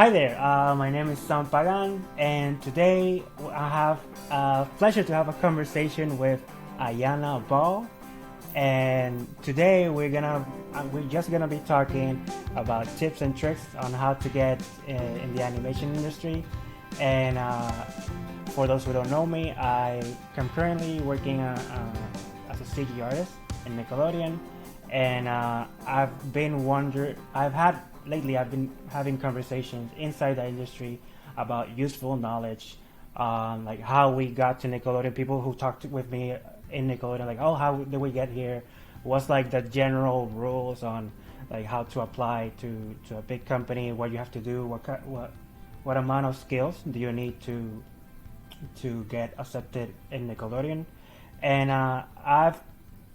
Hi there, my name is Sam Pagan, and today I have a pleasure to have a conversation with Ayana Ball. And today we're just gonna be talking about tips and tricks on how to get in the animation industry. And for those who don't know me, I am currently working as a CG artist in Nickelodeon, and I've had lately. I've been having conversations inside the industry about useful knowledge, like how we got to Nickelodeon. People who talked with me in Nickelodeon, like, oh, how did we get here? What's like the general rules on like how to apply to a big company? What you have to do? What amount of skills do you need to get accepted in Nickelodeon? And I've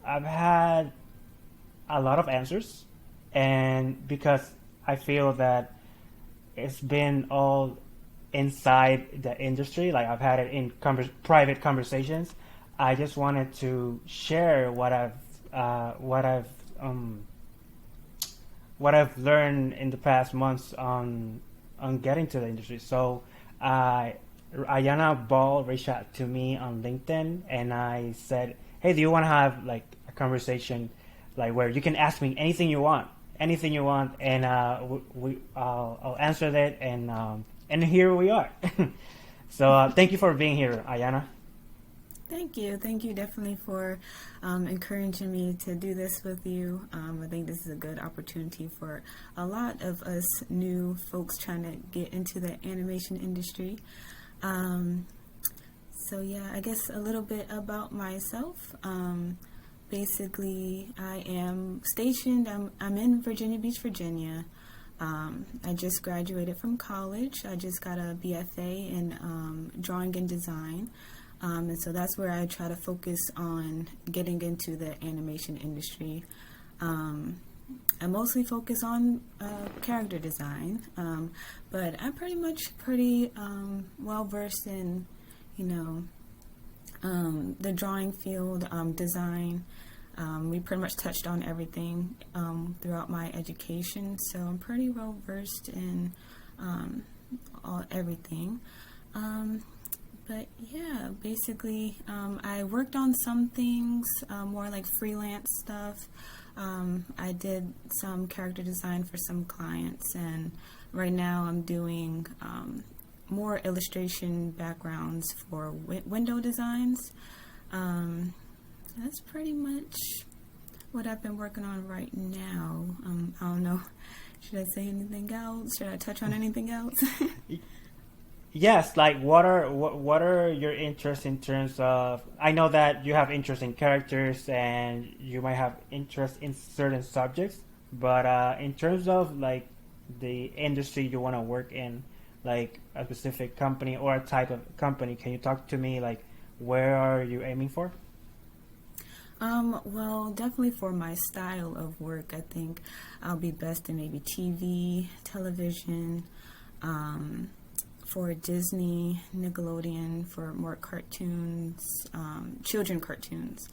had a lot of answers, and because I feel that it's been all inside the industry, like I've had it in private conversations. I just wanted to share uh, what I've um, what I've learned in the past months on getting to the industry. So, Ayana Ball reached out to me on LinkedIn, and I said, "Hey, do you want to have like a conversation, like where you can ask me anything you want, and I'll answer that." And here we are. So, thank you for being here, Ayana. Thank you. Thank you definitely for encouraging me to do this with you. I think this is a good opportunity for a lot of us new folks trying to get into the animation industry. Um, yeah, I guess a little bit about myself. Basically, I am stationed, I'm in Virginia Beach, Virginia. I just graduated from college. I just got a BFA in drawing and design. And so that's where I try to focus on getting into the animation industry. I mostly focus on character design, but I'm pretty well versed in, you know, the drawing field, design. We pretty much touched on everything throughout my education, so I'm pretty well versed in everything. But yeah, basically, I worked on some things, more like freelance stuff. I did some character design for some clients, and right now I'm doing more illustration backgrounds for window designs. That's pretty much what I've been working on right now. I don't know. Should I say anything else? Should I touch on anything else? Yes, like what are your interests in terms of? I know that you have interest in characters and you might have interest in certain subjects, but in terms of like the industry you want to work in, like a specific company or a type of company, can you talk to me like where are you aiming for? Well, definitely for my style of work, I think I'll be best in maybe TV, television, for Disney, Nickelodeon, for more cartoons, children cartoons.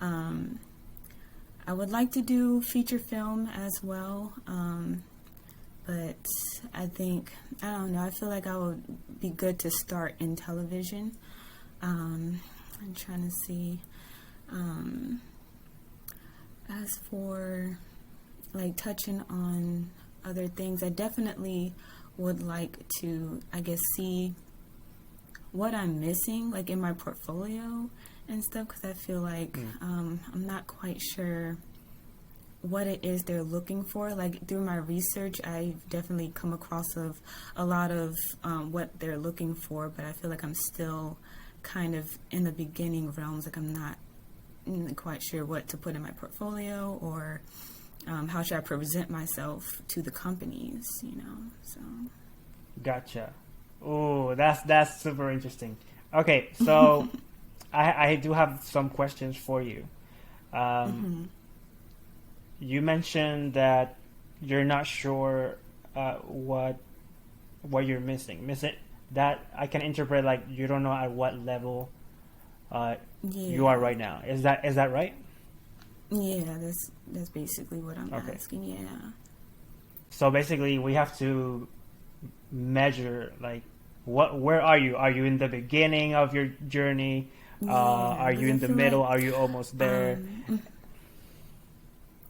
I would like to do feature film as well, but I don't know, I feel like I would be good to start in television. I'm trying to see. As for like touching on other things, I definitely would like to, I guess, see what I'm missing, like in my portfolio and stuff, because I feel like I'm not quite sure what it is they're looking for. Like through my research, I've definitely come across of a lot of what they're looking for, but I feel like I'm still kind of in the beginning realms. Like I'm not quite sure what to put in my portfolio, or how should I present myself to the companies, so. Gotcha. Oh, that's super interesting. Okay, so I do have some questions for you. Um, hmm you mentioned that you're not sure what you're missing. Miss it that I can interpret like you don't know at what level you are Yeah, right now. Is that right? yeah, that's basically what I'm Okay. asking, yeah. So basically, we have to measure like where are you? Are you in the beginning of your journey? Yeah, Are you because I in the feel middle? like, Are you almost there?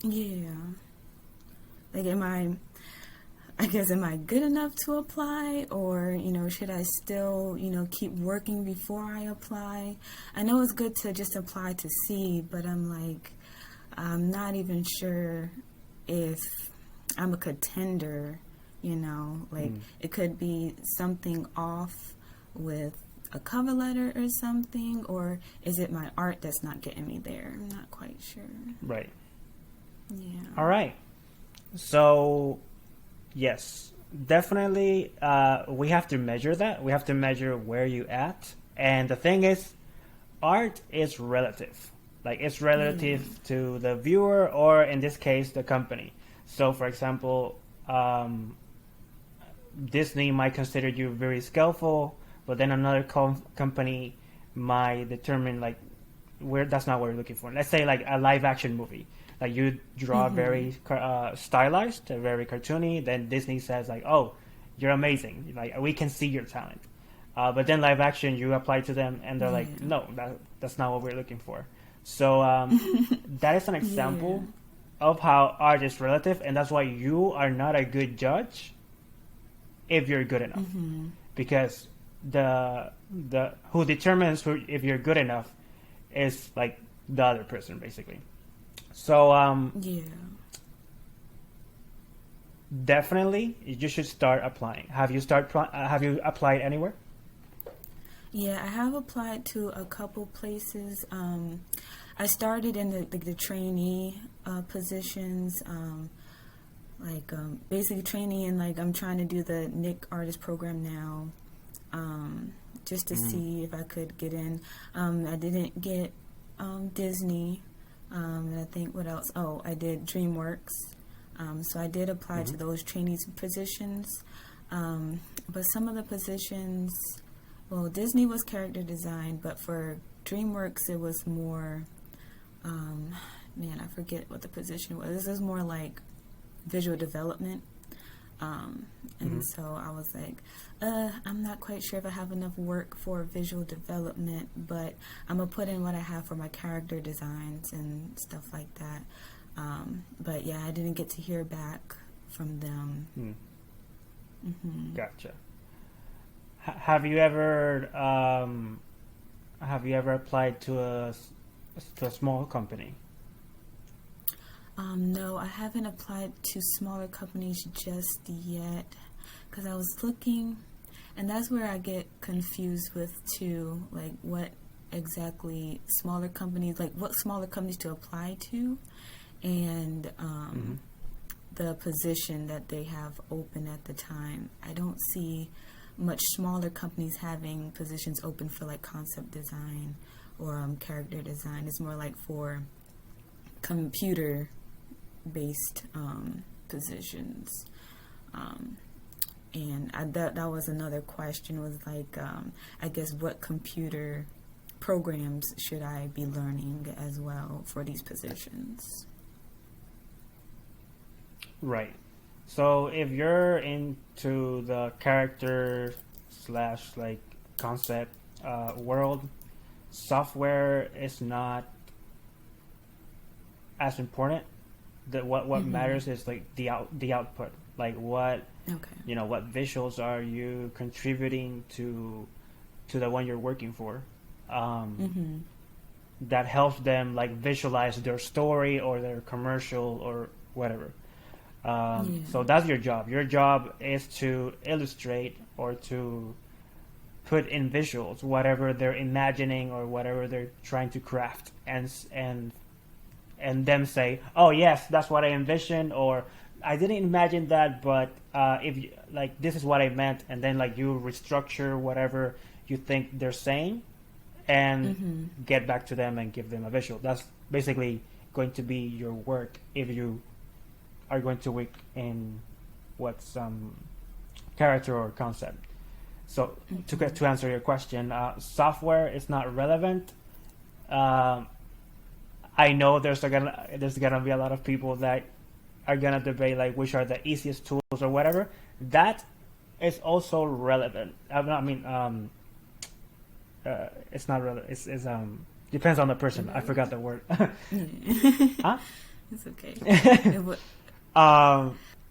yeah, like, I guess, am I good enough to apply, or, should I still, keep working before I apply? I know it's good to just apply to see, but I'm like, I'm not even sure if I'm a contender, like, Mm. it could be something off with a cover letter or something, or is it my art that's not getting me there? I'm not quite sure. Right. Yeah. All right. So yes, definitely. We have to measure that. We have to measure where you at. And the thing is, art is relative. Like it's Yeah. relative to the viewer, or in this case, the company. So, for example, Disney might consider you very skillful, but then another company might determine like where that's not what we're looking for. Let's say like a live action movie, like you draw Mm-hmm. very stylized, very cartoony. Then Disney says like, "Oh, you're amazing. Like we can see your talent." But then live action, you apply to them, and they're like, Yeah. "No, that's not what we're looking for." So that is an Yeah. example of how art is relative, and that's why you are not a good judge if you're good enough, Mm-hmm. because the who determines if you're good enough is like the other person basically. So Yeah. definitely you should start applying. Have you applied anywhere? Yeah, I have applied to a couple places. I started in the trainee positions, basically trainee, and like I'm trying to do the Nick Artist program now, just to Mm-hmm. see if I could get in. I didn't get Disney. And I think what else? Oh, I did DreamWorks. So I did apply Mm-hmm. to those trainee positions. But some of the positions, well, Disney was character design, but for DreamWorks it was more, man, I forget what the position was. This is more like visual development. Mm-hmm. And so I was like, I'm not quite sure if I have enough work for visual development, but I'm going to put in what I have for my character designs and stuff like that. But yeah, I didn't get to hear back from them. Mm. Hmm. Gotcha. Have you ever applied to a small company? No, I haven't applied to smaller companies just yet, because I was looking, and that's where I get confused with too, like what exactly smaller companies, like what smaller companies to apply to, and Mm-hmm. the position that they have open at the time. I don't see much smaller companies having positions open for like concept design or character design. It's more like for computer based positions. And that was another question, was like, I guess, what computer programs should I be learning as well for these positions? Right. So if you're into the character slash like concept world, software is not as important. What Mm-hmm. matters is like the output. Like what Okay. what visuals are you contributing to the one you're working for. Um, Mm-hmm. that helps them like visualize their story or their commercial or whatever. So Yeah. that's your job. Your job is to illustrate or to put in visuals whatever they're imagining or whatever they're trying to craft, and them say, "Oh yes, that's what I envisioned," or "I didn't imagine that, but if you, like this is what I meant," and then like you restructure whatever you think they're saying, and Mm-hmm. get back to them and give them a visual. That's basically going to be your work if you are going to work in what's character or concept. So Mm-hmm. to answer your question, software is not relevant. Um, I know there's gonna be a lot of people that are gonna debate like which are the easiest tools or whatever. That it's also relevant. I mean, it's not relevant. It's depends on the person. I forgot the word. Huh? It's okay. It would-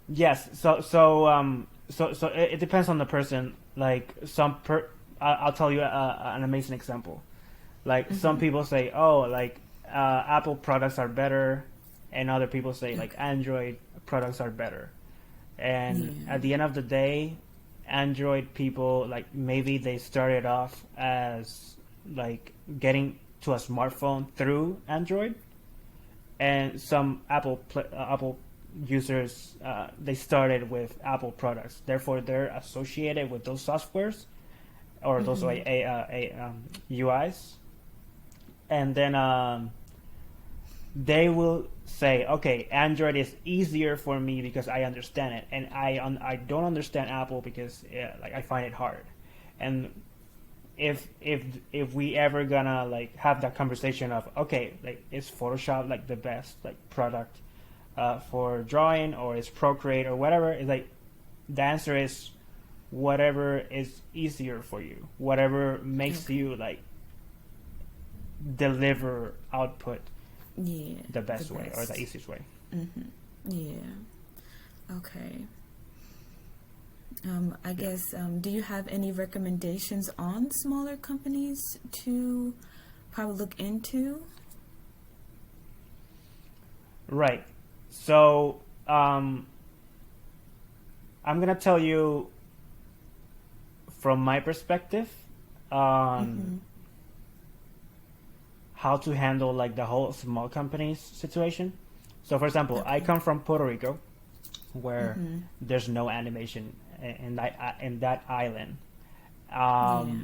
Yes. So it depends on the person. Like I'll tell you an amazing example. Like some people say, oh, like Apple products are better, and other people say like Android products are better. And Yeah. at the end of the day, Android people, like maybe they started off as like getting to a smartphone through Android, and some Apple users they started with Apple products. Therefore, they're associated with those softwares or those UIs, and then they will say, okay, Android is easier for me because I understand it, and I don't understand Apple because like I find it hard. And if we ever gonna like have that conversation of, okay, like is Photoshop like the best like product for drawing, or is Procreate or whatever, it's like the answer is whatever is easier for you, whatever makes you like deliver output Yeah. the best way or the easiest way. Yeah. Okay. I guess, do you have any recommendations on smaller companies to probably look into? Right. So I'm gonna tell you from my perspective on how to handle like the whole small companies situation. So for example, I come from Puerto Rico, where there's no animation in that island.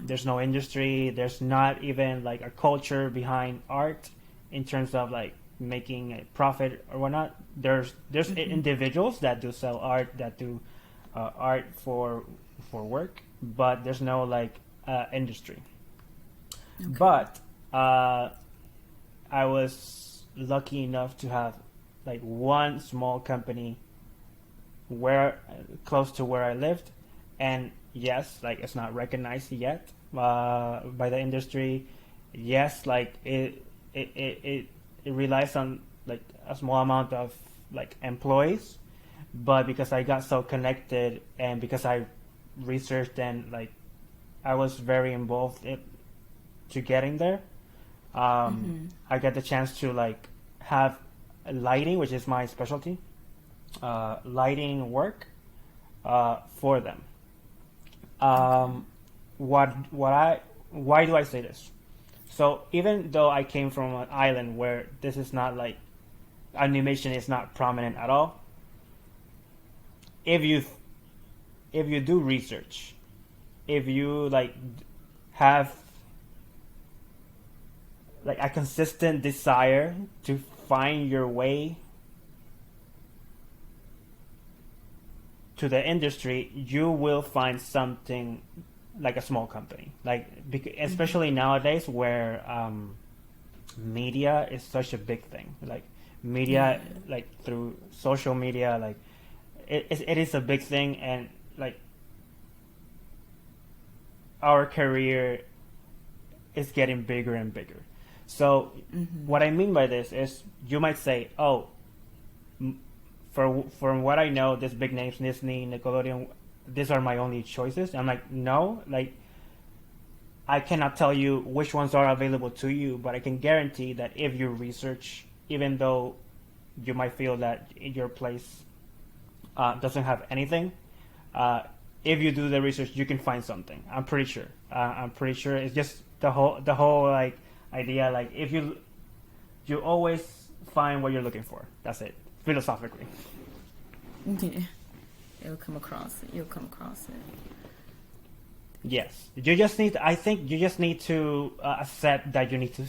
There's no industry. There's not even like a culture behind art in terms of like making a profit or whatnot. There's individuals that do sell art, that do art for work, but there's no like industry. But I was lucky enough to have like one small company where close to where I lived, and yes, like it's not recognized yet by the industry. Yes, like it relies on like a small amount of like employees, but because I got so connected and because I researched and like I was very involved to getting there, I get the chance to like have lighting, which is my specialty, lighting work for them. Why do I say this? So even though I came from an island where this is not like animation is not prominent at all, if you do research, if you like have like a consistent desire to find your way to the industry, you will find something like a small company. Like especially nowadays where media is such a big thing. Like media, like through social media, like it is a big thing, and like our career is getting bigger and bigger. So what I mean by this is you might say, oh, from what I know, these big names, Disney, Nickelodeon, these are my only choices. I'm like, no, like I cannot tell you which ones are available to you, but I can guarantee that if you research, even though you might feel that your place doesn't have anything, if you do the research, you can find something. I'm pretty sure. It's just the whole like idea. Like if you always find what you're looking for. That's it. Philosophically. Yeah. You'll come across it. Yes. I think you just need to accept that you need to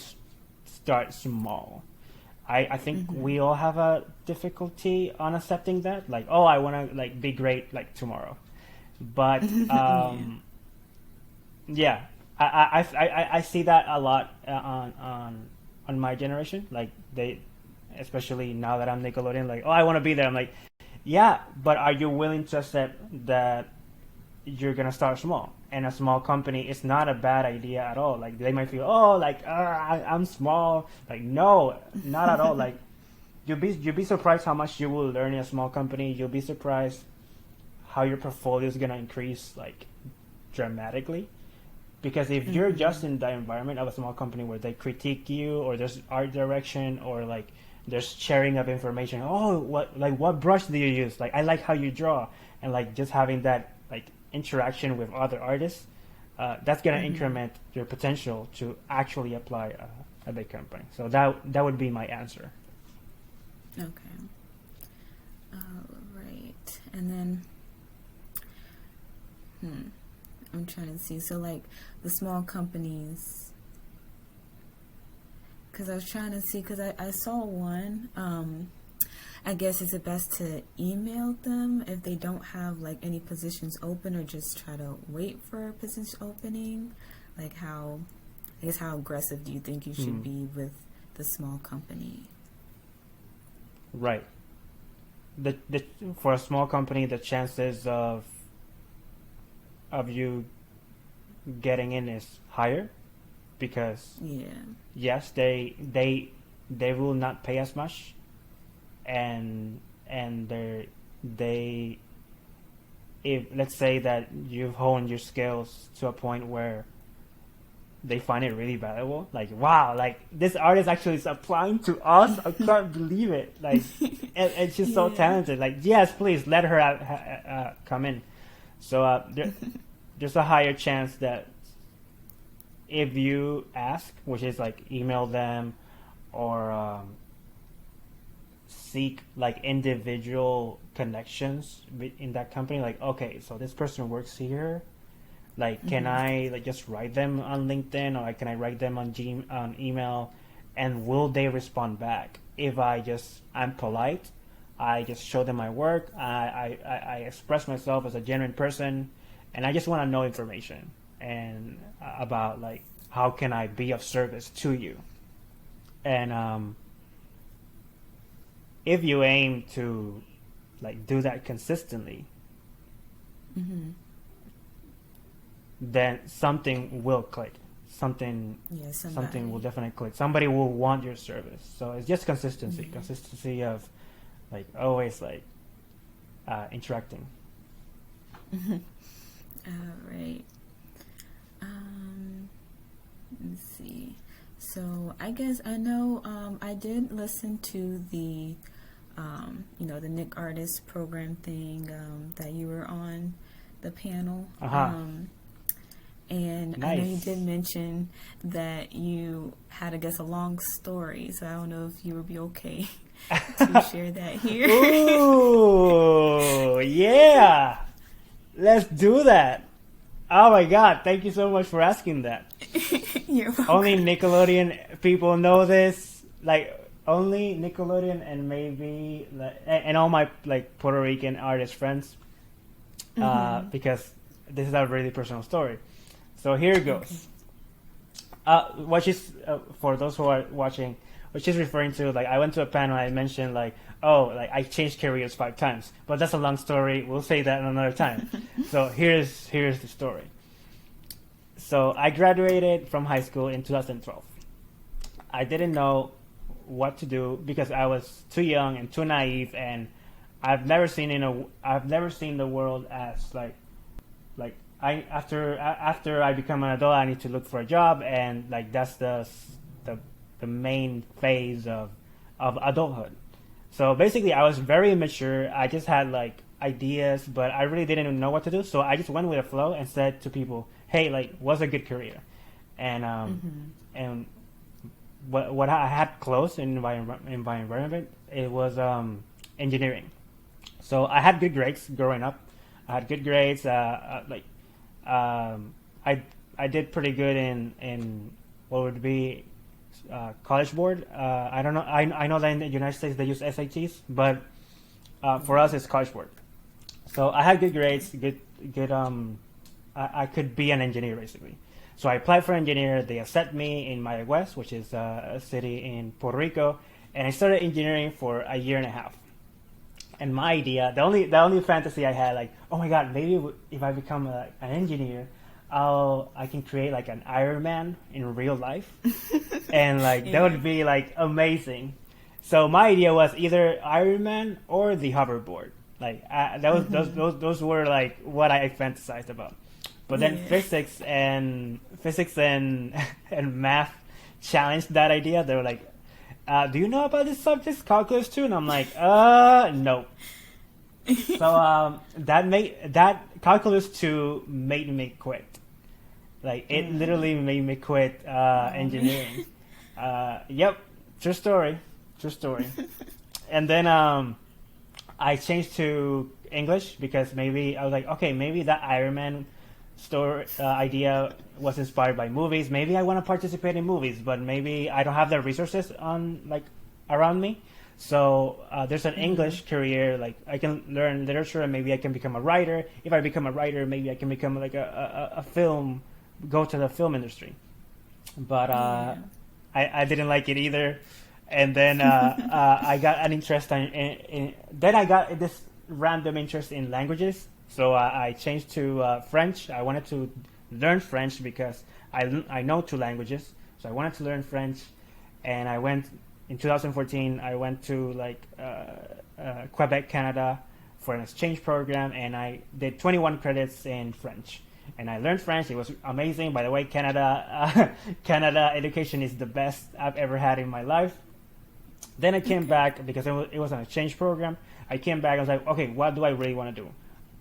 start small. I think we all have a difficulty on accepting that. Like, oh, I want to like be great like tomorrow. But yeah, I see that a lot on my generation. Like they, especially now that I'm Nickelodeon, like, oh, I want to be there. I'm like, yeah, but are you willing to accept that you're gonna start small, and a small company is not a bad idea at all. Like they might feel, oh, like I'm small. Like no, not at all. Like you'll be surprised how much you will learn in a small company. You'll be surprised how your portfolio is gonna increase like dramatically. Because if you're just in the environment of a small company where they critique you, or there's art direction, or like there's sharing of information, oh, what brush do you use? Like I like how you draw, and like just having that like interaction with other artists, that's gonna increment your potential to actually apply a big company. So that would be my answer. Okay. Right. And then, I'm trying to see. So, like, the small companies, because I was trying to see, because I saw one, I guess, is it best to email them if they don't have, like, any positions open, or just try to wait for a position opening? Like, how aggressive do you think you should be with the small company? Right. The for a small company, the chances of you getting in is higher, because yes, they will not pay as much, and they if let's say that you've honed your skills to a point where they find it really valuable, like wow, like this artist actually is applying to us. I can't believe it. Like and she's so talented. Like yes, please let her come in. So there's a higher chance that if you ask, which is like email them or seek like individual connections in that company, like okay, so this person works here, like can I like just write them on LinkedIn, or like, can I write them on email, and will they respond back? If I'm polite, I just show them my work, I express myself as a genuine person, and I just want to know information and about like how can I be of service to you. And if you aim to like do that consistently, then something will click. Something will definitely click. Somebody will want your service. So it's just consistency of like always like interacting. Right. Let's see. So I guess I know I did listen to the the Nick Artist program thing that you were on the panel. And nice. I know you did mention that you had, I guess, a long story. So I don't know if you would be okay to share that here. Ooh, yeah. Let's do that. Oh my God! Thank you so much for asking that. You're welcome. Only Nickelodeon people know this. Like only Nickelodeon and maybe and all my like Puerto Rican artist friends, because this is a really personal story. So here it goes. What she's for those who are watching, what she's referring to, like I went to a panel. I mentioned like, oh, like I changed careers 5 times, but that's a long story. We'll say that another time. So here's the story. So I graduated from high school in 2012. I didn't know what to do because I was too young and too naive, and I've never seen the world as like after I become an adult, I need to look for a job, and like that's the main phase of adulthood. So basically, I was very immature. I just had like ideas, but I really didn't know what to do. So I just went with the flow and said to people, "Hey, like, what's a good career?" And and what I had close in my environment, it was engineering. So I had good grades growing up. I had good grades. I did pretty good in what would be College Board. I don't know. I know that in the United States they use SATs, but for us it's College Board. So I had good grades. Good. I could be an engineer basically. So I applied for engineer. They accepted me in Mayagüez, which is a city in Puerto Rico, and I started engineering for a year and a half. And my idea, the only fantasy I had, like, oh my god, maybe if I become an engineer, I can create like an Iron Man in real life, and like that would be like amazing. So my idea was either Iron Man or the hoverboard. Like that was those were like what I fantasized about. But then physics and and math challenged that idea. They were like, "Do you know about this subject, calculus too?" And I'm like, no." So that calculus 2 made me quit. Like it literally made me quit engineering. Yep, true story, true story. And then I changed to English because maybe I was like, okay, maybe that Iron Man story idea was inspired by movies. Maybe I want to participate in movies, but maybe I don't have the resources on like around me. So there's an English career. Like I can learn literature, and maybe I can become a writer. If I become a writer, maybe I can become like a film, go to the film industry. But I didn't like it either. And then I got an interest then I got this random interest in languages. So I changed to French. I wanted to learn French because I know 2 languages. So I wanted to learn French, and I went in 2014. I went to like Quebec, Canada, for an exchange program, and I did 21 credits in French. And I learned French. It was amazing. By the way, Canada education is the best I've ever had in my life. Then I came back because it was an exchange program. I came back. I was like, okay, what do I really want to do?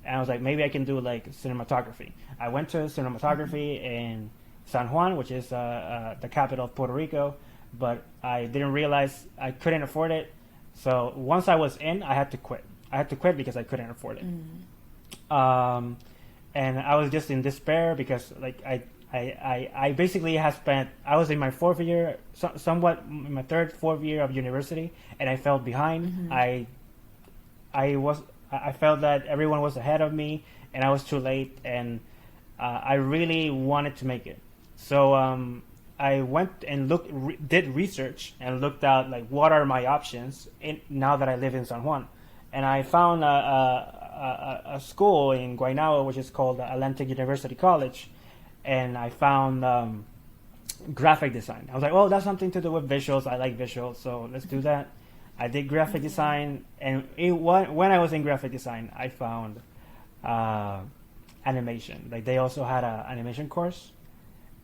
And I was like, maybe I can do like cinematography. I went to cinematography in San Juan, which is the capital of Puerto Rico, but I didn't realize I couldn't afford it. So once I was in, I had to quit. I had to quit because I couldn't afford it. And I was just in despair because like I basically had spent, I was in my 4th year, somewhat in my 3rd, 4th year of university, and I felt behind. I felt that everyone was ahead of me, and I was too late, and I really wanted to make it. So I went and did research and looked out like what are my options now that I live in San Juan, and I found a school in Guaynabo which is called Atlantic University College, and I found graphic design. I was like, well, that's something to do with visuals. I like visuals, so let's do that. I did graphic design, and when I was in graphic design, I found animation. Like they also had an animation course,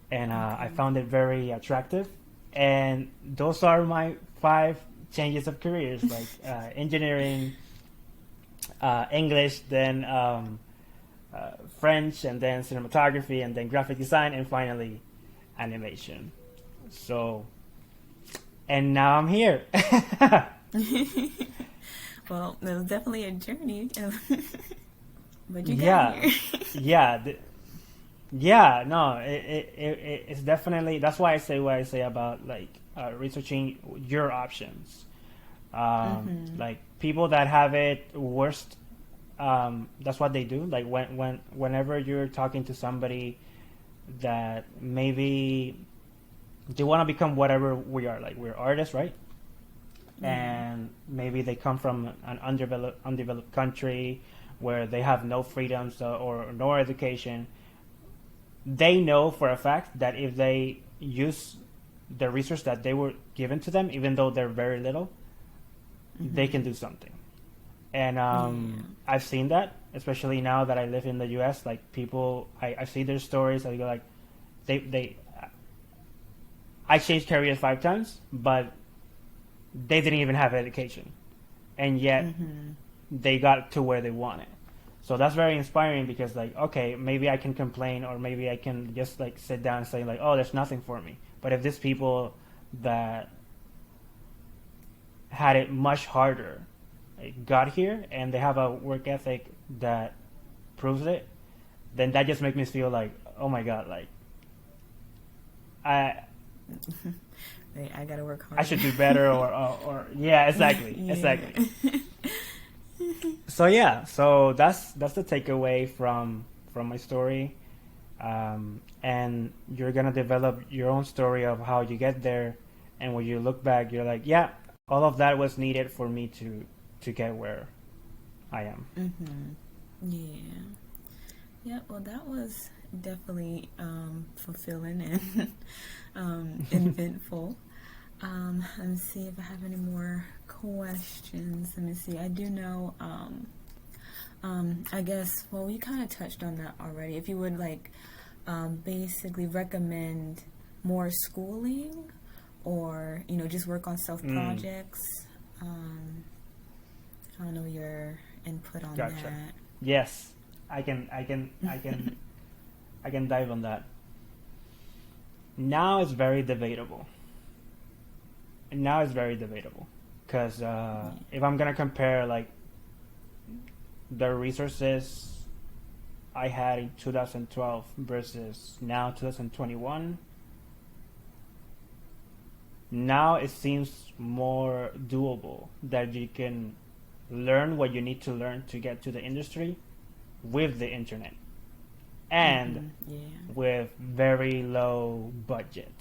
and I found it very attractive. And those are my 5 changes of careers, like engineering, English, then French, and then cinematography, and then graphic design, and finally animation. So, and now I'm here. Well, it was definitely a journey, but you got here. No, it's definitely, that's why I say what I say about like researching your options. Like people that have it worst, that's what they do. Like whenever you're talking to somebody that maybe they want to become whatever we are, like we're artists, right? And maybe they come from an undeveloped country where they have no freedoms or no education. They know for a fact that if they use the resource that they were given to them, even though they're very little, they can do something. And I've seen that, especially now that I live in the U.S. Like people, I see their stories. I go like, I changed careers 5 times, but they didn't even have education, and yet they got to where they wanted. So that's very inspiring because like, okay, maybe I can complain, or maybe I can just like sit down and say like, oh, there's nothing for me. But if these people that had it much harder got here and they have a work ethic that proves it, then that just makes me feel like, oh my god, like I gotta work hard. I should do better, or yeah, exactly. So that's the takeaway from my story, and you're gonna develop your own story of how you get there, and when you look back, you're like, yeah, all of that was needed for me to get where I am. Yeah. Yeah, well, that was definitely fulfilling and eventful. Let me see if I have any more questions. Let me see. I do know, I guess, well, we kind of touched on that already. If you would like basically recommend more schooling or, just work on self Mm, projects. I don't know your input on gotcha. that. Yes, I can dive on that. Now it's very debatable. Now it's very debatable because if I'm gonna compare like the resources I had in 2012 versus now 2021, now it seems more doable that you can learn what you need to learn to get to the industry with the internet and Yeah. with very low budget.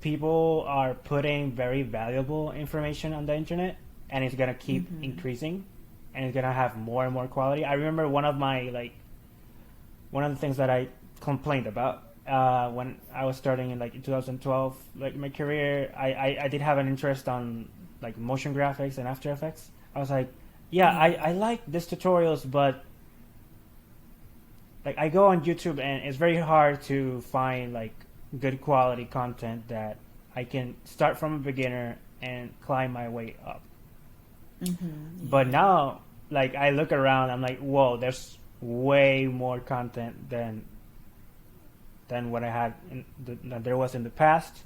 People are putting very valuable information on the internet and it's gonna keep increasing and it's gonna have more and more quality. I remember one of the things that I complained about when I was starting in like 2012, like my career, I did have an interest on like motion graphics and After Effects. I was like, yeah, Yeah. I like these tutorials, but like I go on YouTube and it's very hard to find like good quality content that I can start from a beginner and climb my way up. But Yeah. now, like I look around, I'm like, whoa, there's way more content than what I had than there was in the past.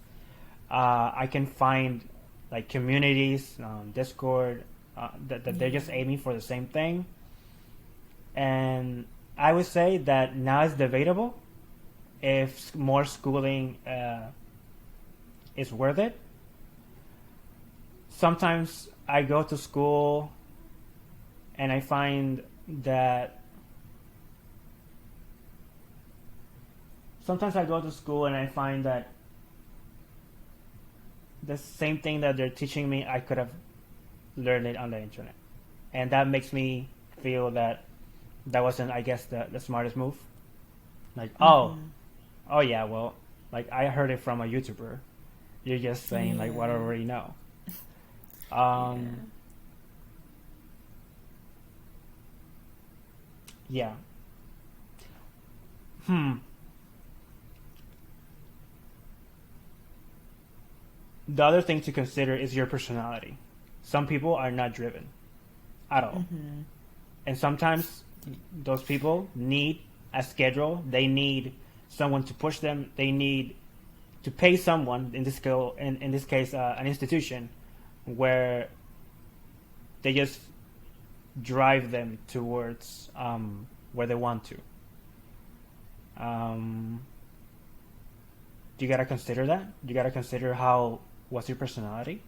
I can find like communities on Discord that they're just Yeah. aiming for the same thing, and I would say that now it's debatable if more schooling is worth it. Sometimes I go to school and I find that sometimes I go to school and I find that the same thing that they're teaching me, I could have learned it on the internet, and that makes me feel that that wasn't, I guess, the smartest move. Like, oh yeah, well, like I heard it from a YouTuber. You're just saying like what I Yeah. already know. Yeah. Um, yeah. Hmm. The other thing to consider is your personality. Some people are not driven at all, and sometimes those people need a schedule. They need someone to push them. They need to pay someone in this case an institution where they just drive them towards where they want to. Um, you gotta consider that. You gotta consider how what's your personality.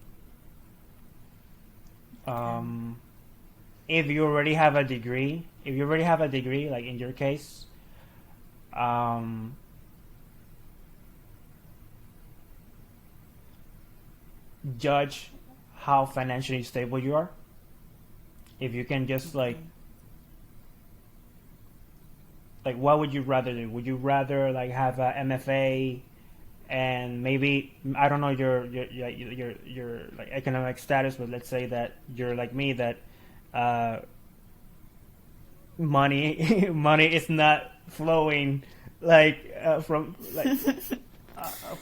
Okay. Um, if you already have a degree, like in your case, um, judge how financially stable you are. If you can just Okay. like what would you rather do? Would you rather like have a MFA and maybe I don't know your like economic status, but let's say that you're like me that uh, money is not flowing like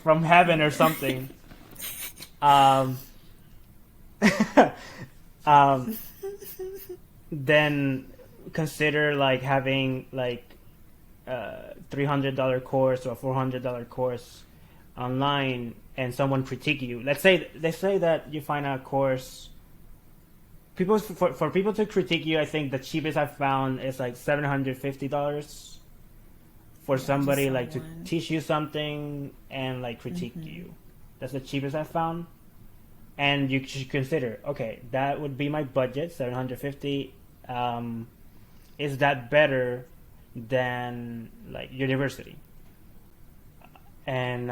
from heaven or something. Um, um, then consider like having like $300 course or $400 course online and someone critique you. Let's say that you find a course. For people to critique you, I think the cheapest I've found is like $750 for Yeah, I just somebody saw like to one. teach you something and like critique you. That's the cheapest I've found. And you should consider, okay, that would be my budget, 750. Is that better than like university? And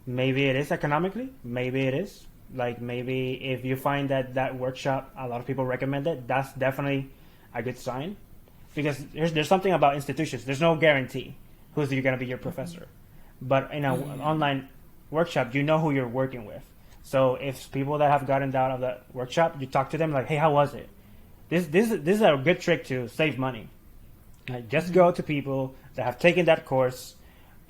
maybe it is economically, maybe it is, Like maybe if you find that that workshop, a lot of people recommend it, that's definitely a good sign. Because there's something about institutions. There's no guarantee who's you're gonna be your professor, but in an online workshop, you know who you're working with. So if people that have gotten out of that workshop, you talk to them like, hey, how was it? This is a good trick to save money. Like, just go to people that have taken that course.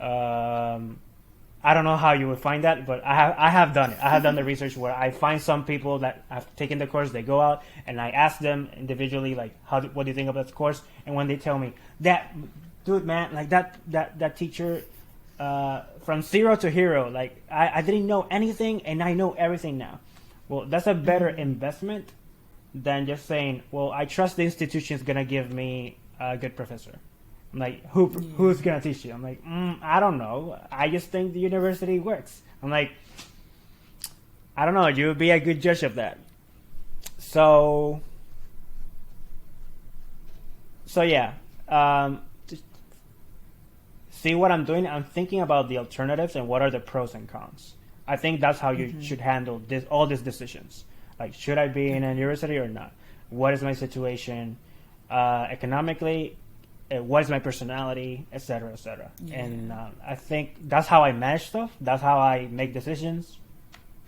I don't know how you would find that, but I have done it. I have done the research where I find some people that have taken the course. They go out and I ask them individually, like, what do you think about the course? And when they tell me that, dude, man, like that teacher, from zero to hero, like I didn't know anything and I know everything now. Well, that's a better investment than just saying, well, I trust the institution is gonna give me a good professor. I'm like, who's gonna teach you? I'm like, I don't know. I just think the university works. I'm like, I don't know. You would be a good judge of that. So yeah. Just see what I'm doing. I'm thinking about the alternatives and what are the pros and cons. I think that's how you should handle all these decisions. Like, should I be in a university or not? What is my situation economically? What is my personality, etc., etc. And I think that's how I manage stuff. That's how I make decisions.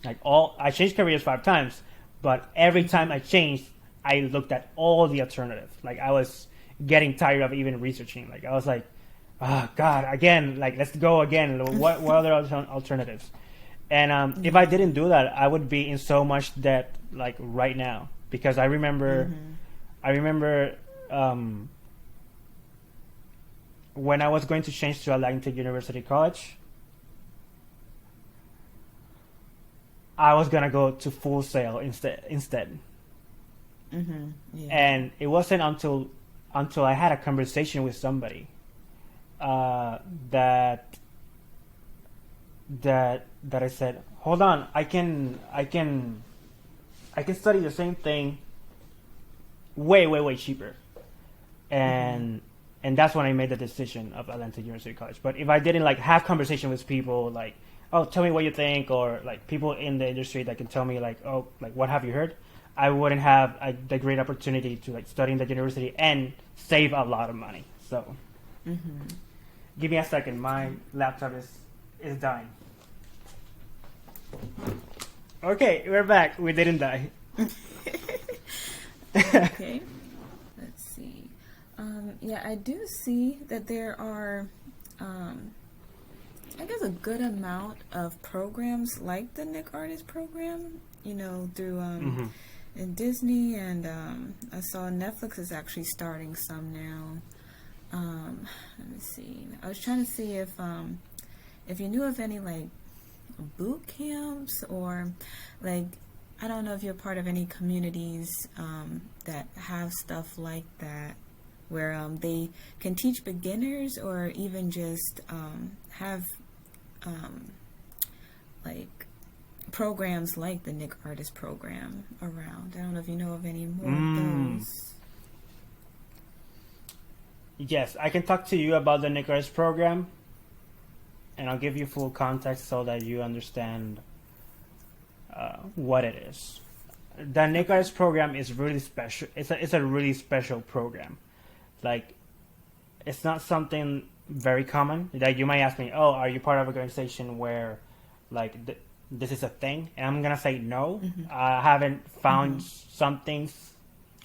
Like, I changed careers 5 times, but every time I changed, I looked at all the alternatives. Like, I was getting tired of even researching. Like, I was like, oh God, again, like, let's go again. What other alternatives? And if I didn't do that, I would be in so much debt, like, right now, because I remember when I was going to change to Atlantic University College, I was gonna go to Full Sail instead. And it wasn't until I had a conversation with somebody that I said, hold on, I can study the same thing way cheaper, and that's when I made the decision of Atlantic University College. But if I didn't like have conversation with people like, oh, tell me what you think, or like people in the industry that can tell me like, oh, like what have you heard, I wouldn't have the great opportunity to like study in the university and save a lot of money. So give me a second, my laptop is dying. Okay, we're back. We didn't die. Okay. Let's see. Yeah, I do see that there are, I guess, a good amount of programs like the Nick Artist program, you know, through in Disney, and I saw Netflix is actually starting some now. Let me see. I was trying to see if you knew of any like boot camps, or like, I don't know if you're part of any communities that have stuff like that, where they can teach beginners, or even just have like programs like the Nick Artist program around. I don't know if you know of any more of those. Yes, I can talk to you about the Nick Artist program, and I'll give you full context so that you understand what it is. The Nick Artist program is really special. It's a really special program. Like, it's not something very common. Like, you might ask me, oh, are you part of an organization where like this is a thing? And I'm gonna say no. I haven't found something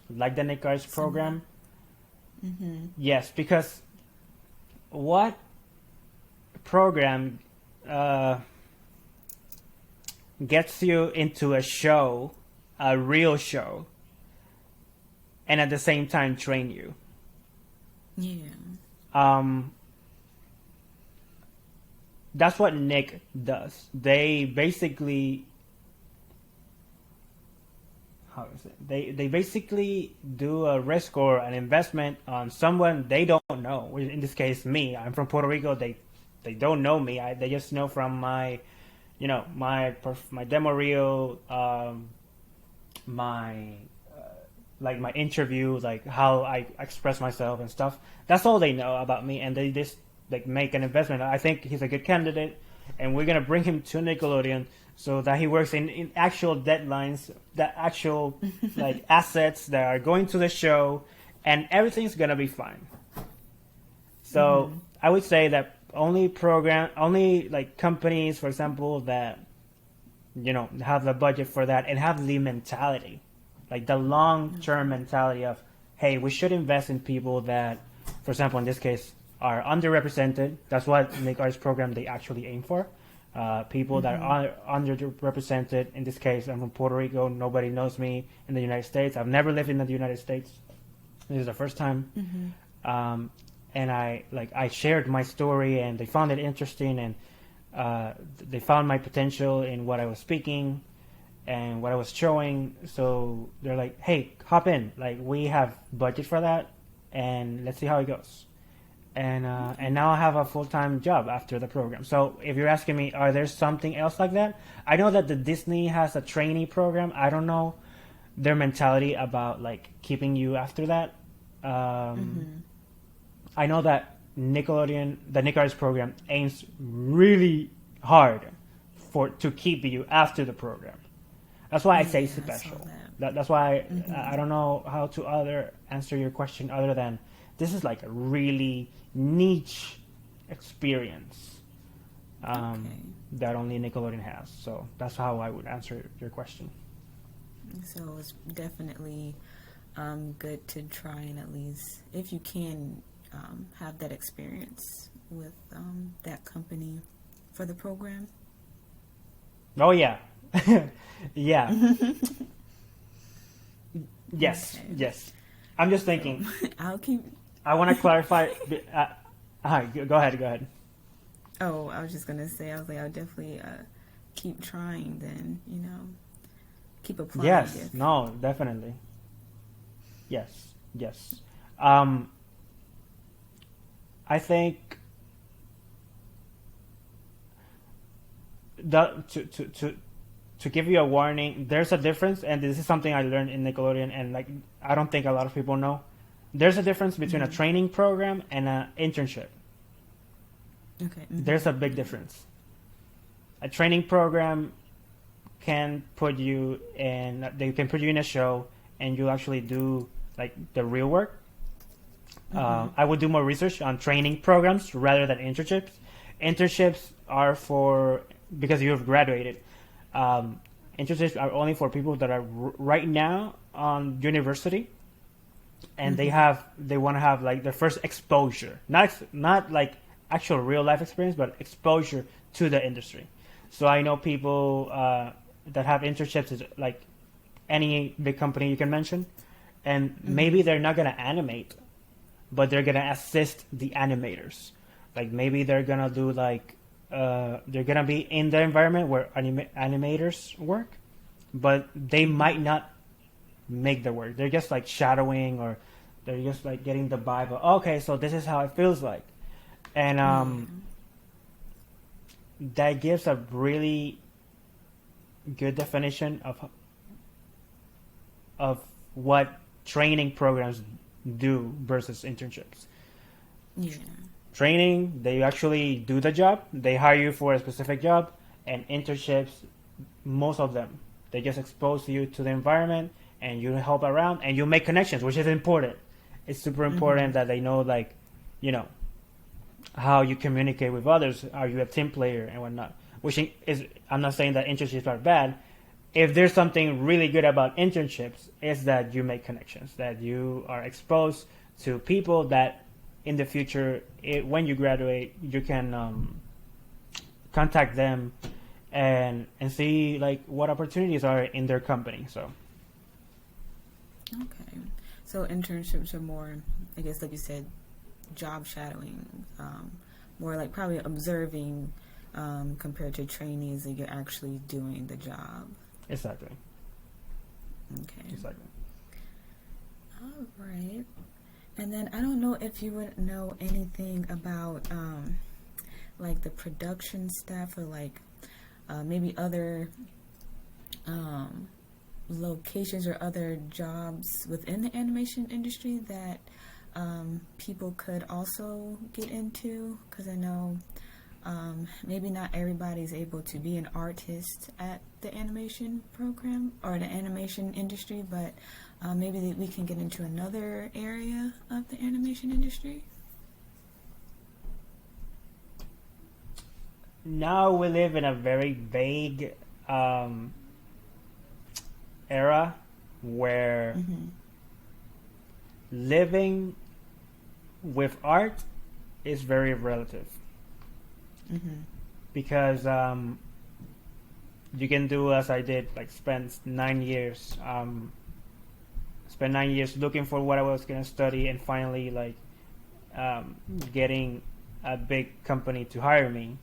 like the Nick Artist program. Yes, because what program gets you into a show, a real show, and at the same time train you? That's what Nick does. They basically, how is it? They basically do a risk or an investment on someone they don't know. In this case, me. I'm from Puerto Rico. They don't know me. They just know from my, you know, my demo reel, my like my interview, like how I express myself and stuff. That's all they know about me, and they just like make an investment. I think he's a good candidate, and we're gonna bring him to Nickelodeon so that he works in actual deadlines, the actual like assets that are going to the show, and everything's gonna be fine. So I would say that only like companies, for example, that have the budget for that and have the mentality, like the long term mentality of, hey, we should invest in people that, for example, in this case, are underrepresented. That's what Nick Arts program they actually aim for. People that are underrepresented. In this case, I'm from Puerto Rico. Nobody knows me in the United States. I've never lived in the United States. This is the first time. And I shared my story, and they found it interesting, and they found my potential in what I was speaking and what I was showing. So they're like, hey, hop in. Like, we have budget for that, and let's see how it goes. And now I have a full-time job after the program. So if you're asking me, are there something else like that? I know that the Disney has a trainee program. I don't know their mentality about like keeping you after that. I know that Nickelodeon, the Nick Arts program, aims really hard to keep you after the program. That's why I say special. That's why I don't know how to answer your question other than this is like a really niche experience that only Nickelodeon has. So that's how I would answer your question. So it's definitely good to try and at least, if you can, have that experience with that company for the program. Oh yeah, yeah. Yes, Okay. yes. I'm just thinking. I'll keep. I want to clarify. Go ahead. Oh, I was just gonna say. I was like, I'll definitely keep trying. Then keep applying. Yes. If. No. Definitely. Yes. I think to give you a warning, there's a difference, and this is something I learned in Nickelodeon, and like I don't think a lot of people know. There's a difference between a training program and an internship. Okay. There's a big difference. A training program can put you in. They can put you in a show, and you actually do like the real work. I would do more research on training programs rather than internships. Internships are for because you have graduated. Internships are only for people that are right now on university, and they want to have like their first exposure, not like actual real life experience, but exposure to the industry. So I know people that have internships is like any big company you can mention, and maybe they're not gonna animate, but they're gonna assist the animators. Like maybe they're gonna do like they're gonna be in the environment where animators work, but they might not make the work. They're just like shadowing, or they're just like getting the vibe of, okay, so this is how it feels like, and that gives a really good definition of what training programs do versus internships. Yeah. Training, they actually do the job. They hire you for a specific job, and internships, most of them, they just expose you to the environment, and you help around, and you make connections, which is important. It's super important that they know, like, how you communicate with others. Are you a team player and whatnot? Which is, I'm not saying that internships are bad. If there's something really good about internships, is that you make connections, that you are exposed to people that in the future, when you graduate, you can contact them and see like what opportunities are in their company. So Okay. So internships are more, I guess, like you said, job shadowing, more like probably observing compared to trainees that you're actually doing the job. exactly. Okay. All right. And then I don't know if you would know anything about like the production staff, or like maybe other locations or other jobs within the animation industry that people could also get into, because I know Maybe not everybody's able to be an artist at the animation program or the animation industry, but maybe we can get into another area of the animation industry. Now we live in a very vague era where living with art is very relative. Because you can do as I did, like spend 9 years looking for what I was going to study, and finally like getting a big company to hire me.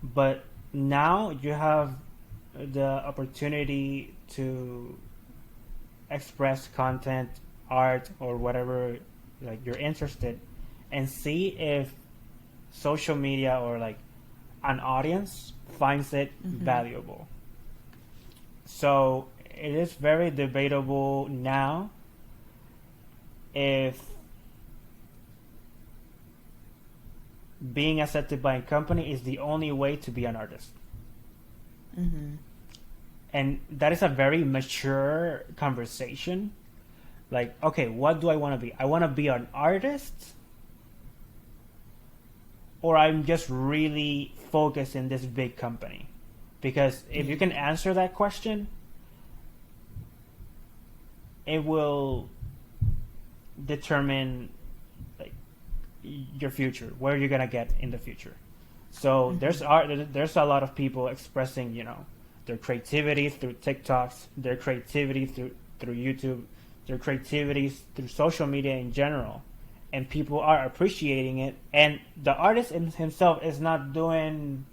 But now you have the opportunity to express content, art, or whatever like you're interested, and see if social media or like an audience finds it valuable. So it is very debatable now if being accepted by a company is the only way to be an artist. And that is a very mature conversation. Like, okay, what do I want to be? I want to be an artist, or I'm just really focused in this big company? Because if you can answer that question, it will determine like your future, where you're gonna get in the future. So there's a lot of people expressing, their creativity through TikToks, their creativity through YouTube, their creativity through social media in general, and people are appreciating it. And the artist himself is not doing.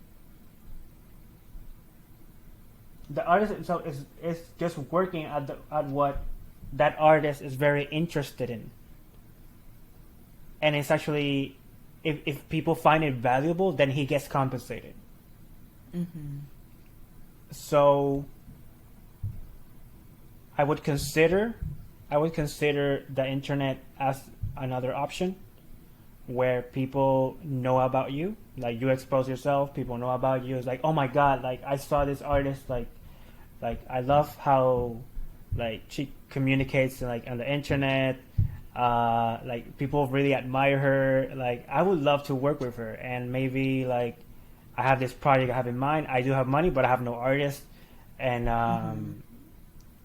The artist himself is just working at what that artist is very interested in, and it's actually, if people find it valuable, then he gets compensated. So I would consider the internet as another option where people know about you, like you expose yourself, people know about you. It's like, oh my god, like I saw this artist, like I love how like she communicates like on the internet, like people really admire her, like I would love to work with her, and maybe like I have this project I have in mind, I do have money but I have no artist, and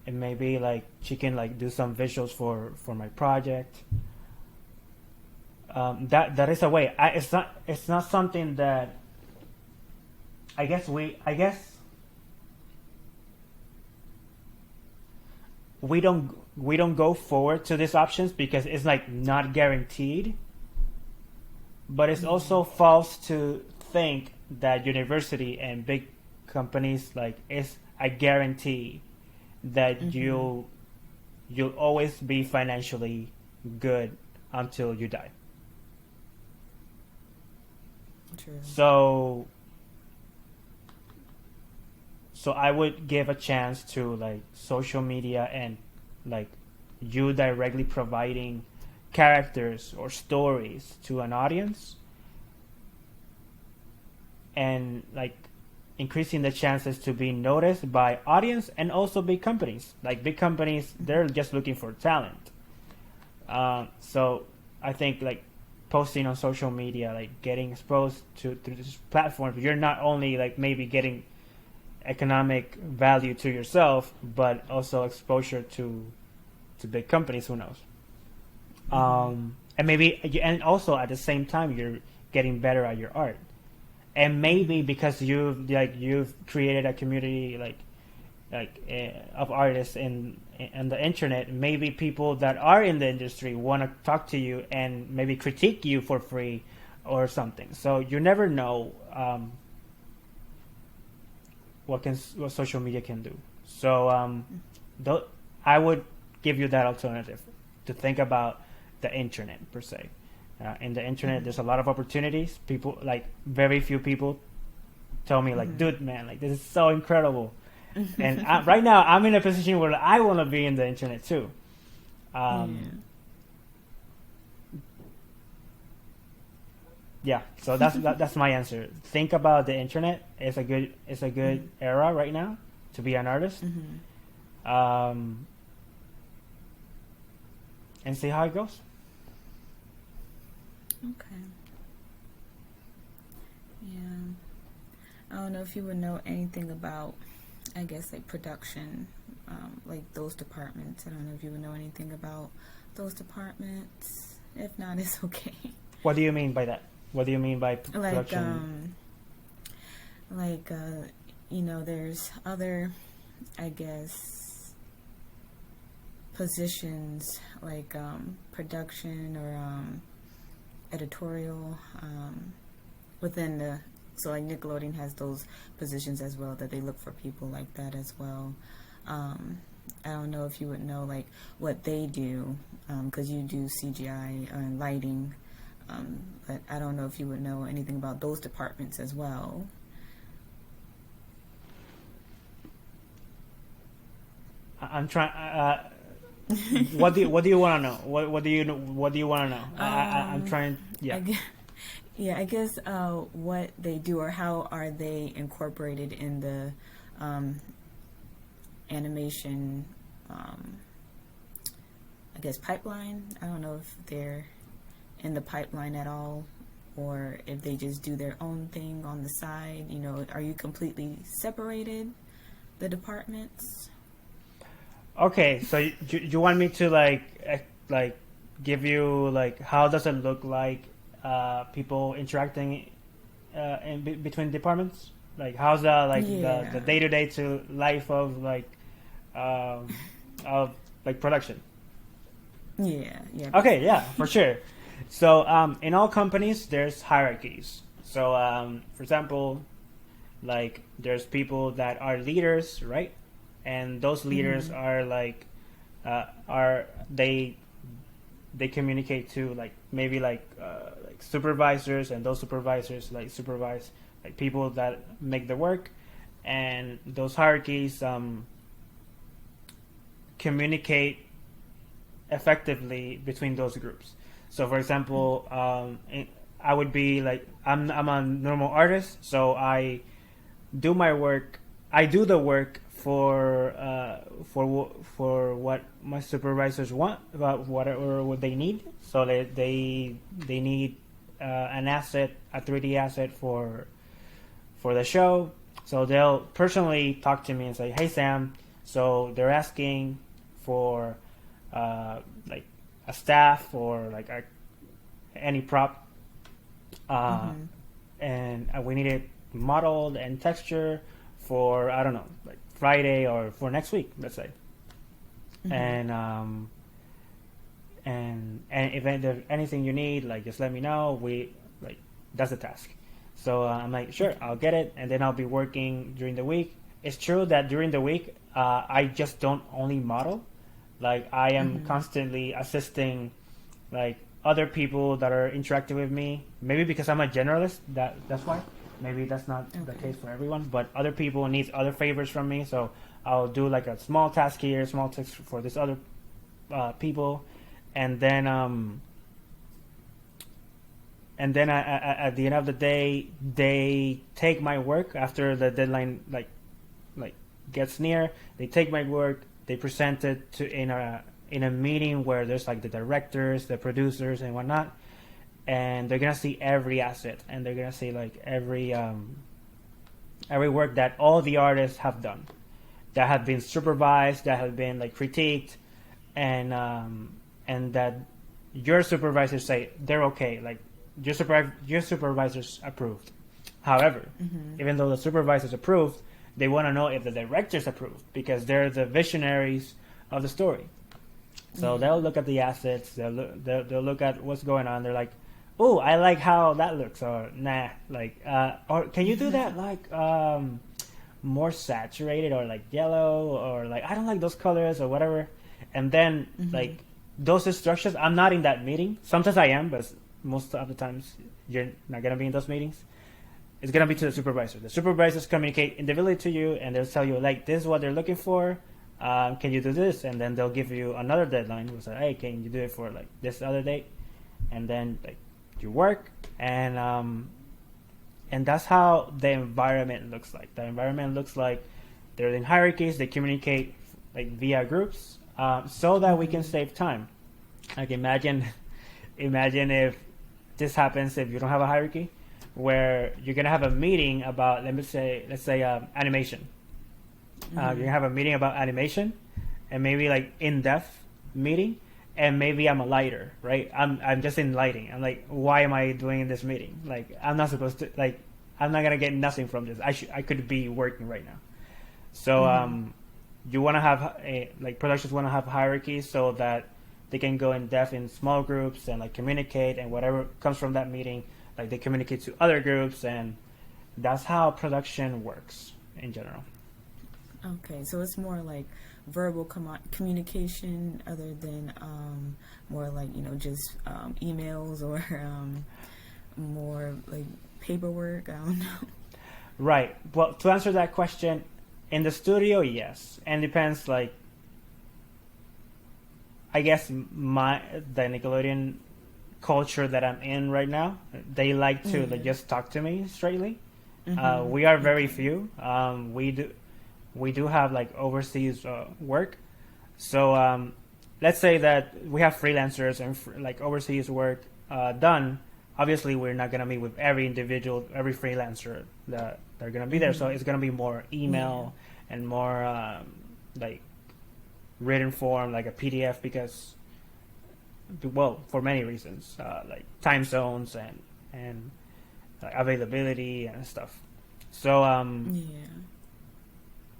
and maybe like she can like do some visuals for my project. That is a way. It's not something that I guess we don't go forward to these options because it's like not guaranteed. But it's also false to think that university and big companies like is a guarantee that you'll always be financially good until you die. True. So I would give a chance to like social media and like you directly providing characters or stories to an audience, and like increasing the chances to be noticed by audience and also big companies. Like big companies, they're just looking for talent. So I think like posting on social media, like getting exposed through this platform, you're not only like maybe getting economic value to yourself, but also exposure to big companies. Who knows? And maybe, and also at the same time, you're getting better at your art. And maybe because you've created a community of artists in the internet, maybe people that are in the industry want to talk to you and maybe critique you for free or something. So you never know what social media can do. So I would give you that alternative to think about the internet per se. In the internet, there's a lot of opportunities. People, like very few people tell me like, dude, man, like this is so incredible. And right now I'm in a position where I want to be in the internet too. Yeah, so that's my answer. Think about the internet. It's a good era right now to be an artist. Um, and see how it goes. Okay. Yeah. I don't know if you would know anything about, I guess, like production, like those departments. I don't know if you would know anything about those departments. If not, it's okay. What do you mean by that? What do you mean by Like, production? like, there's other, I guess, positions like production or editorial within the. So like Nickelodeon has those positions as well that they look for people like that as well. I don't know if you would know like what they do because you do CGI and lighting, but I don't know if you would know anything about those departments as well. I'm trying. What do you want to know? What do you want to know? I'm trying. Yeah. I guess what they do or how are they incorporated in the animation, I guess, pipeline. I don't know if they're in the pipeline at all or if they just do their own thing on the side. Are you completely separated, the departments? Okay, so you want me to like give you like how does it look like people interacting between departments? Like how's the day-to-day to life of of production? Yeah. Okay, yeah, for sure. So in all companies there's hierarchies. So for example, like there's people that are leaders, right? And those leaders are like they communicate to like maybe like supervisors, and those supervisors like supervise like people that make the work, and those hierarchies communicate effectively between those groups. So for example, I would be like I'm a normal artist, so I do my work. I do the work for what my supervisors want, about what they need. So they need an asset, a 3D asset for the show. So they'll personally talk to me and say, "Hey Sam, so they're asking for like a staff or like any prop, and we need it modeled and texture for I don't know, like Friday or for next week, let's say." And if there's anything you need, like just let me know. We like that's the task. So I'm like, sure, I'll get it, and then I'll be working during the week. It's true that during the week I just don't only model. Like I am constantly assisting like other people that are interacting with me. Maybe because I'm a generalist, that's why. Maybe that's not the case for everyone, but other people need other favors from me. So I'll do like a small task here, small task for this other people, and then at the end of the day, they take my work after the deadline like gets near. They take my work, they present it in a meeting where there's like the directors, the producers, and whatnot. And they're gonna see every asset, and they're gonna see like every work that all the artists have done, that have been supervised, that have been like critiqued, and that your supervisors say they're okay, like your supervisors approved. However, even though the supervisors approved, they want to know if the directors approved because they're the visionaries of the story. So they'll look at the assets, they'll look at what's going on. They're like, "Oh, I like how that looks," or "Nah," like, or "Can you do that like more saturated or like yellow, or like I don't like those colors or whatever." And then like those instructions, I'm not in that meeting. Sometimes I am, but most of the times you're not gonna be in those meetings. It's gonna be to the supervisor. The supervisors communicate individually to you, and they'll tell you like, "This is what they're looking for. Can you do this?" And then they'll give you another deadline. We'll say, "Hey, can you do it for like this other date?" And then like your work, and that's how the environment looks like. The environment looks like they're in hierarchies. They communicate like via groups, so that we can save time. Like imagine if this happens if you don't have a hierarchy, where you're gonna have a meeting about let's say animation. You're gonna have a meeting about animation, and maybe like in-depth meeting, and maybe I'm a lighter, right? I'm just in lighting. I'm like, why am I doing this meeting? Like, I'm not supposed to, like, I'm not gonna get nothing from this. I could be working right now. So you want to have productions want to have hierarchies so that they can go in depth in small groups and like communicate, and whatever comes from that meeting, like they communicate to other groups, and that's how production works in general. Okay, so it's more like verbal communication other than more like, just emails or more like paperwork. I don't know. Right. Well, to answer that question, in the studio, yes, and depends. Like, I guess the Nickelodeon culture that I'm in right now, they like to like, just talk to me straightly. We are very few. We do have like overseas work. So let's say that we have freelancers and like overseas work done. Obviously, we're not gonna meet with every individual, every freelancer that they're gonna be there. So it's gonna be more email and more like written form, like a PDF, because for many reasons, like time zones and like, availability and stuff. So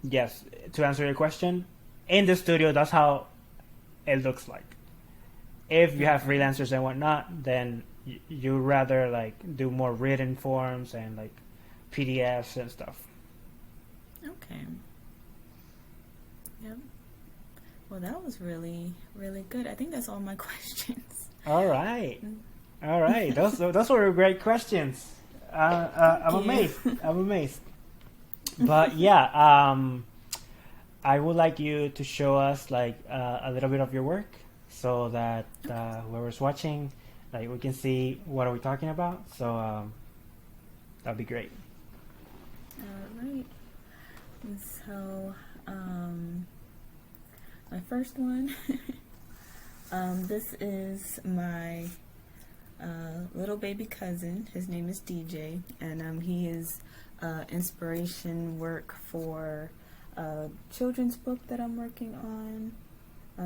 yes, to answer your question, in the studio, that's how it looks like. If you have freelancers and whatnot, then you rather like do more written forms and like PDFs and stuff. Okay. Yep. Well, that was really, really good. I think that's all my questions. All right. Those were great questions. I'm amazed. But yeah, I would like you to show us like a little bit of your work, so that whoever's watching, like, we can see what are we talking about. So that'd be great. All right. And so my first one, this is my little baby cousin. His name is DJ, and he is inspiration work for a children's book that I'm working on.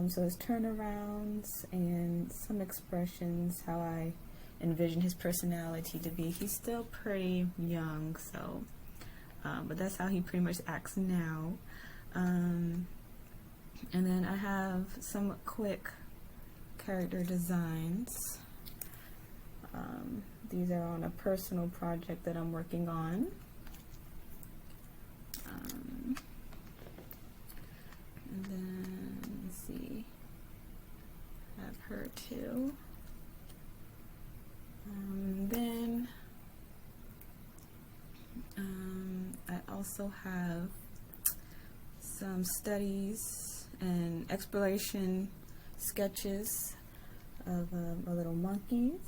So his turnarounds and some expressions, how I envision his personality to be. He's still pretty young, so but that's how he pretty much acts now. And then I have some quick character designs. These are on a personal project that I'm working on. And then, let's see, I have her too. Then I also have some studies and exploration sketches of my little monkeys.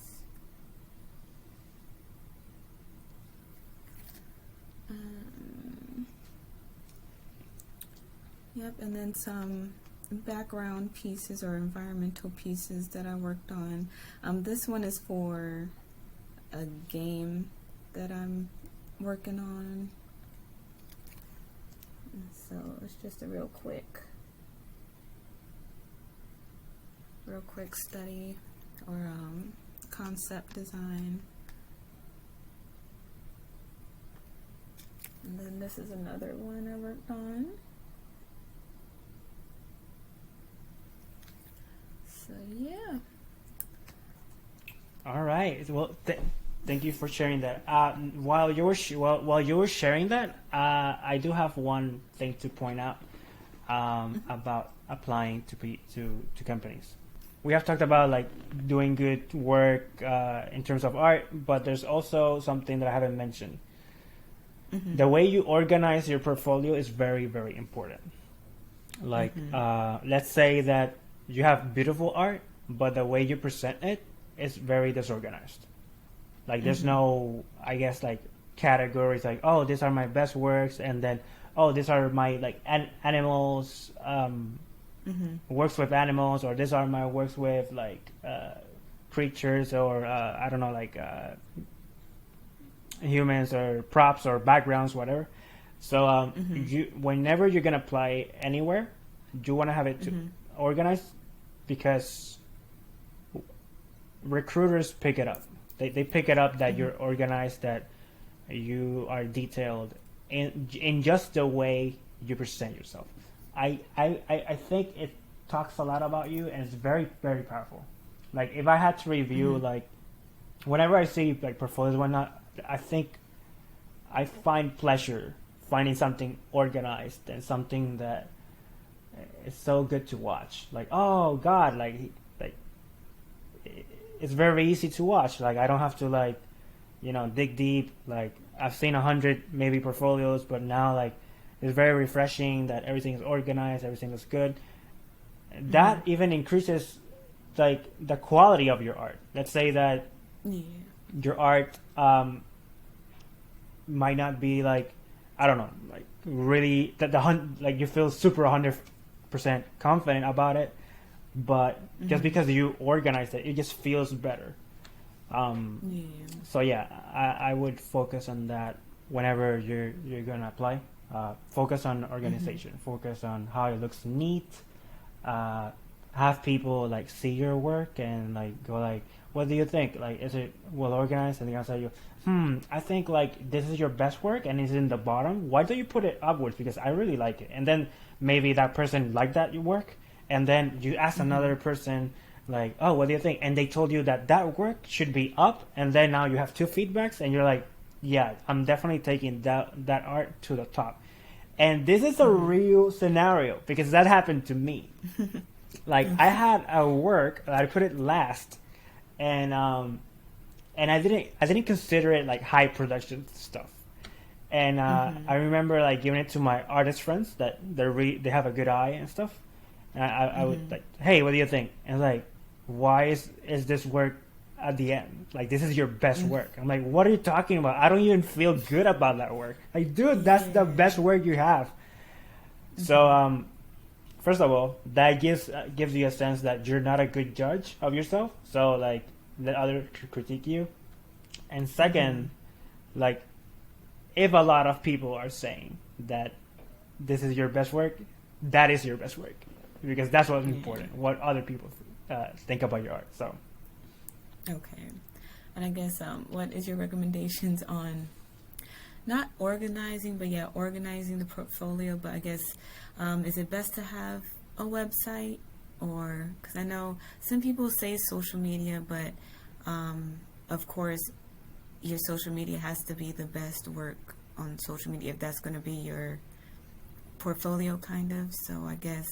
Yep, and then some background pieces or environmental pieces that I worked on. This one is for a game that I'm working on. So it's just a real quick study or concept design. And then this is another one I worked on. So yeah. All right. Well, thank you for sharing that. While you were sharing that, I do have one thing to point out about applying to companies. We have talked about like doing good work in terms of art, but there's also something that I haven't mentioned. Mm-hmm. The way you organize your portfolio is very, very important. Like, let's say that you have beautiful art, but the way you present it is very disorganized. Like there's no, I guess, like categories like, oh, these are my best works, and then, oh, these are my like animals, works with animals, or these are my works with like creatures, or I don't know, like humans or props or backgrounds, whatever. So you, whenever you're gonna apply anywhere, you want to have it organized, because recruiters pick it up. They pick it up that you're organized, that you are detailed in just the way you present yourself. I think it talks a lot about you, and it's very, very powerful. Like if I had to review, like whenever I see like portfolios and whatnot, I think I find pleasure finding something organized and something that is so good to watch. Like, oh God, like it's very easy to watch. Like I don't have to like, dig deep. Like I've seen 100 maybe portfolios, but now like it's very refreshing that everything is organized, everything is good. That even increases like the quality of your art. Let's say that your art might not be like, I don't know, like really that like you feel super 100% confident about it, but just because you organize it, it just feels better. So yeah, I would focus on that whenever you're gonna apply. Focus on organization. Focus on how it looks neat. Have people like see your work and like go like, what do you think? Like, is it well organized? And they're gonna say you, I think like this is your best work and it's in the bottom. Why don't you put it upwards? Because I really like it. And then maybe that person liked that work, and then you ask another person like, oh, what do you think? And they told you that that work should be up, and then now you have two feedbacks, and you're like, yeah, I'm definitely taking that art to the top. And this is a real scenario because that happened to me. Like I had a work, I put it last, and I didn't consider it like high production stuff. And I remember like giving it to my artist friends that they have a good eye and stuff. And I would like, hey, what do you think? And like, why is this work at the end? Like, this is your best work. I'm like, what are you talking about? I don't even feel good about that work. Like, dude, that's the best work you have. So, first of all, that gives you a sense that you're not a good judge of yourself. So, like, let others critique you. And second, like, if a lot of people are saying that this is your best work, that is your best work. Because that's what's important, what other people think about your art. So, okay. And I guess what is your recommendations on not organizing, but organizing the portfolio? But I guess is it best to have a website, or because I know some people say social media, but of course your social media has to be the best work on social media if that's going to be your portfolio, kind of. So I guess.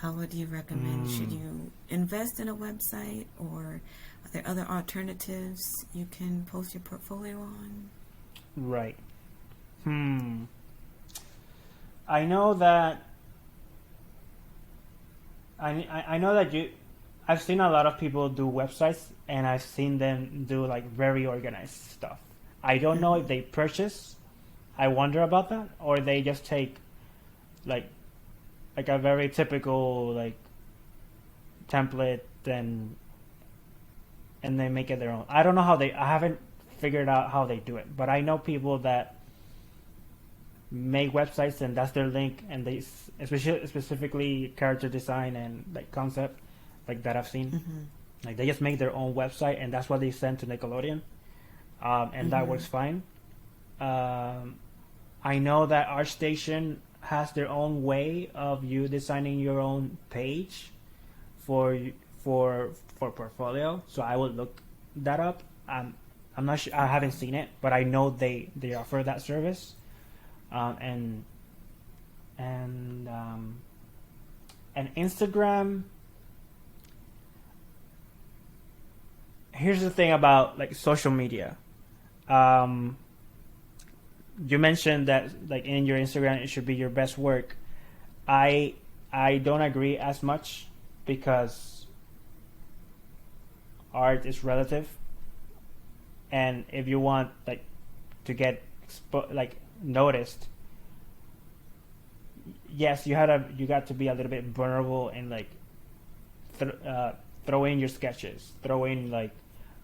What do you recommend? Should you invest in a website, or are there other alternatives you can post your portfolio on? Right. I know that I know that I've seen a lot of people do websites, and I've seen them do like very organized stuff. I don't know if they purchase. I wonder about that, or they just take like a very typical like template and they make it their own. I don't know how I haven't figured out how they do it, but I know people that make websites and that's their link, and they specifically character design and like concept like that I've seen. Like they just make their own website and that's what they send to Nickelodeon, and that works fine. I know that ArtStation has their own way of you designing your own page for portfolio. So I would look that up. I'm not sure. I haven't seen it, but I know they offer that service. And Instagram. Here's the thing about like social media. You mentioned that like in your Instagram it should be your best work. I don't agree as much because art is relative, And if you want like to get noticed, yes, you got to be a little bit vulnerable and like throw in your sketches, throw in like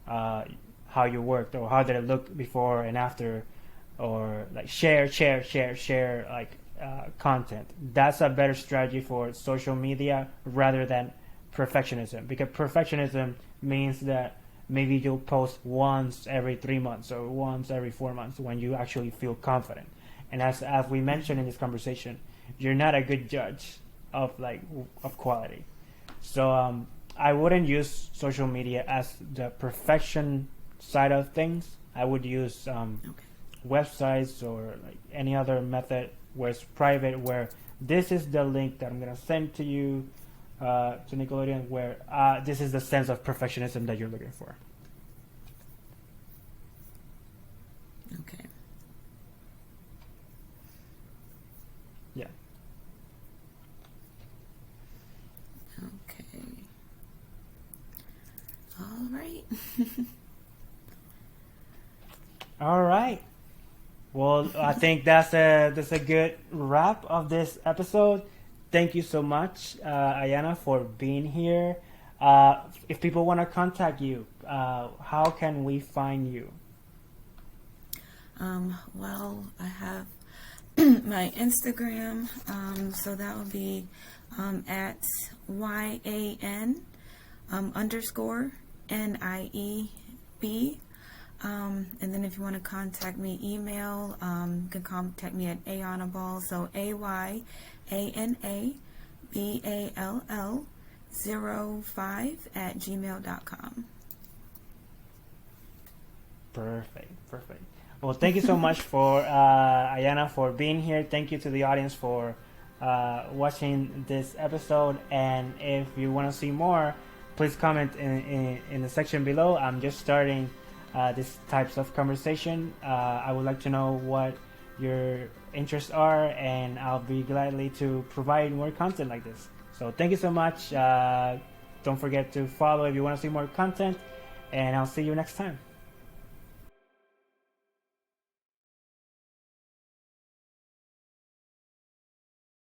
how you worked or how did it look before and after, or like share like content. That's a better strategy for social media rather than perfectionism, because perfectionism means that maybe you'll post once every 3 months or once every 4 months when you actually feel confident. And as we mentioned in this conversation, you're not a good judge of quality. So I wouldn't use social media as the perfection side of things. I would use websites or like any other method where it's private, where this is the link that I'm gonna send to you to Nickelodeon, where this is the sense of perfectionism that you're looking for. Okay. Yeah. Okay. All right. All right. Well, I think that's a good wrap of this episode. Thank you so much, Ayana, for being here. If people want to contact you, how can we find you? Well, I have my Instagram, so that would be at YAN underscore NIEB. And then if you want to contact me, email, you can contact me at Ayanaball, so AYANABALL05 @gmail.com. Perfect. Well, thank you so much for Ayana for being here. Thank you to the audience for watching this episode. And if you want to see more, please comment in the section below. I'm just starting these types of conversation. I would like to know what your interests are, and I'll be gladly to provide more content like this. So thank you so much. Don't forget to follow if you want to see more content, and I'll see you next time.